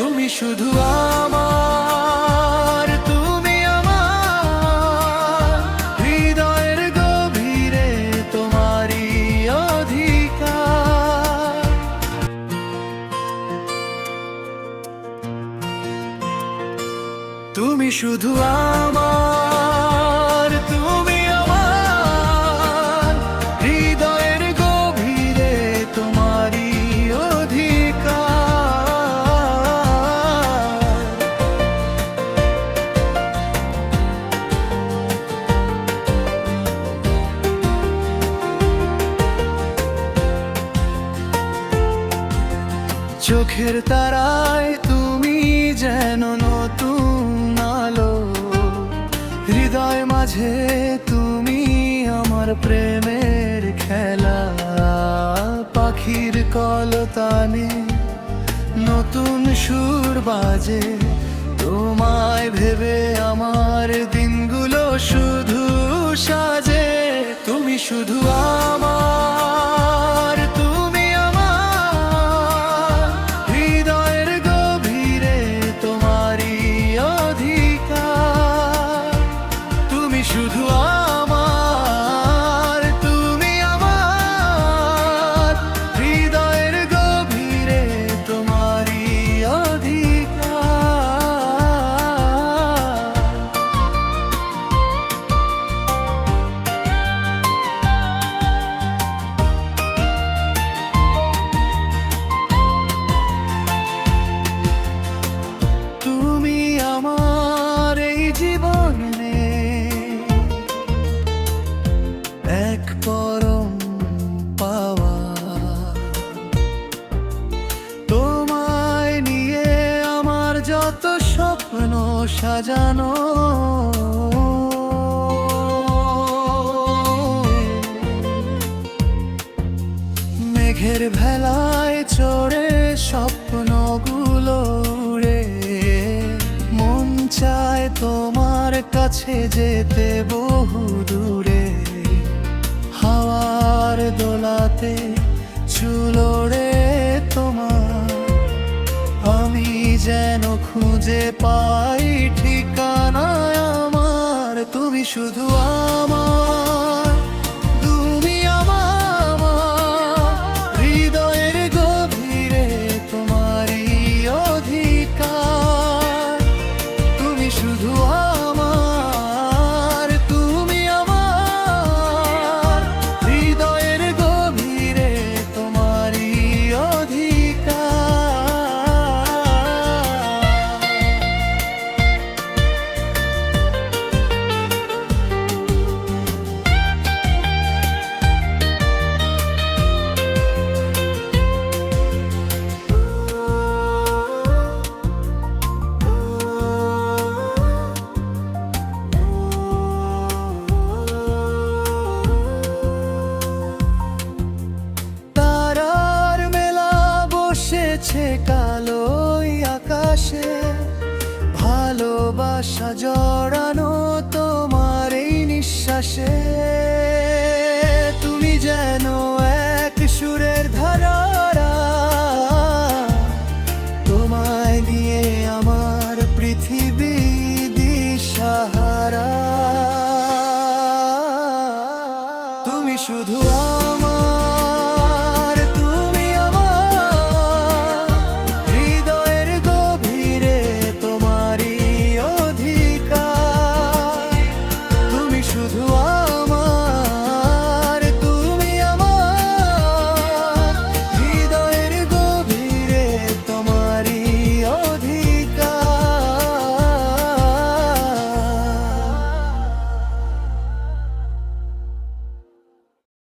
তুমি শুধু আমার, তুমি আমার হৃদয়ের গভীরে তোমারই অধিকার। তুমি শুধু আমার, তুমি আমার হৃদয়ের গভীরে তোমারই অধিকার। চোখের তারায় তুমি যেন নতুন আলো, হৃদয় মাঝে তুমি আমার প্রেমের খেলা। পাখির কলতানে নতুন সুর বাজে, তোমায় ভেবে আমার দিনগুলো শুধু সাজে। তুমি শুধু আমার, তুমি আমার হৃদয়ের গভীরে তোমারই অধিকার। তুমি শুধু আমার, তুমি আমার হৃদয়ের গভীরে তোমারই অধিকার। তুমি আমার এই জীবনে এক পরম পাওয়া। তোমায় নিয়ে আমার যত স্বপ্ন সাজানো, মেঘের ভেলায় চড়ে স্বপ্নগুলো উড়ে। মন চায় তোমার কাছে যেতে বহু দূরে, হাওয়ার দোলাতে চুল ওড়ে তোমার। আমি যেন খুঁজে পাই ঠিকানা আমার। তুমি শুধু আমার, তুমি আমার হৃদয়ের গভীরে তোমারই অধিকার। তুমি শুধু আমার, তুমি আমার হৃদয়ের গভীরে তোমারই কালোই আকাশে। ভালোবাসা জড়ানো তোমার এই নিঃশ্বাসে। তুমি যেন এক সুরের ধারা, তোমায় নিয়ে আমার পৃথিবী